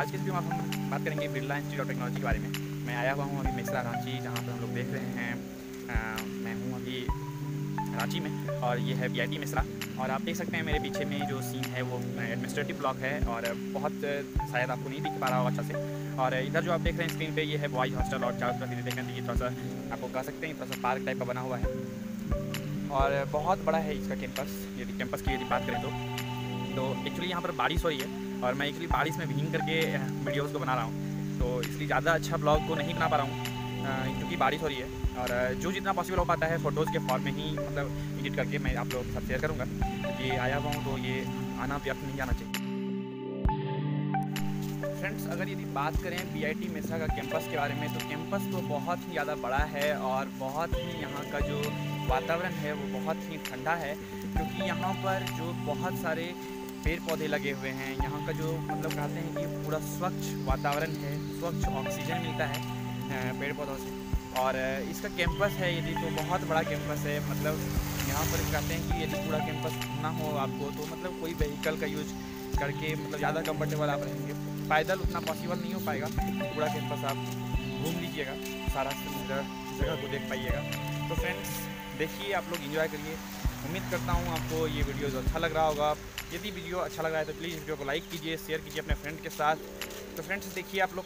आज के इस वीडियो में हम बात करेंगे बिरला इंस्टीट्यूट ऑफ टेक्नोलॉजी के बारे में। मैं आया हुआ हूँ अभी मेसरा रांची, जहाँ पर हम लोग देख रहे हैं। मैं हूँ अभी रांची में और ये है वीआईटी मेसरा। और आप देख सकते हैं मेरे पीछे में जो सीन है वो एडमिनिस्ट्रेटिव ब्लॉक है और बहुत शायद आपको नहीं दिख पा रहा होगा अच्छा से। और इधर जो आप देख रहे हैं स्क्रीन पे ये है बॉयज़ हॉस्टल और चारों तरफ देखें तो ये थोड़ा सा आपको कह सकते हैं थोड़ा सा पार्क टाइप का बना हुआ है और बहुत बड़ा है इसका कैंपस। यदि कैंपस की बात करें तो एक्चुअली यहाँ पर बारिश हो रही है और मैं एक्चुअली बारिश में भीग करके वीडियोज़ को बना रहा हूँ, तो इसलिए ज़्यादा अच्छा ब्लॉग को नहीं बना पा रहा हूँ क्योंकि बारिश हो रही है। और जो जितना पॉसिबल हो पाता है फ़ोटोज़ के फॉर्म में ही मतलब एडिट करके मैं आप लोगों के साथ शेयर करूँगा। ये आया हुआ हूँ तो ये आना व्यर्थ नहीं जाना चाहिए। फ्रेंड्स, अगर यदि बात करें वीआईटी मेसरा का कैंपस के बारे में तो कैंपस तो बहुत ही ज़्यादा बड़ा है और बहुत ही यहाँ का जो वातावरण है वो बहुत ही ठंडा है, क्योंकि यहाँ पर जो बहुत सारे पेड़ पौधे लगे हुए हैं। यहाँ का जो मतलब कहते हैं कि पूरा स्वच्छ वातावरण है, स्वच्छ ऑक्सीजन मिलता है पेड़ पौधों से। और इसका कैंपस है यदि तो बहुत बड़ा कैंपस है। मतलब यहाँ पर कहते हैं कि यदि पूरा कैंपस घूमना हो आपको तो मतलब कोई व्हीकल का यूज करके मतलब ज़्यादा कंफर्टेबल आप रहेंगे। पैदल उतना पॉसिबल नहीं हो पाएगा, पूरा कैंपस आप घूम लीजिएगा, सारा जगह को देख पाइएगा। तो फ्रेंड्स देखिए, आप लोग एंजॉय करिए। उम्मीद करता हूँ आपको ये वीडियो अच्छा लग रहा होगा। यदि वीडियो अच्छा लग रहा है तो प्लीज़ वीडियो को लाइक कीजिए, शेयर कीजिए अपने फ्रेंड के साथ। तो फ्रेंड्स देखिए आप लोग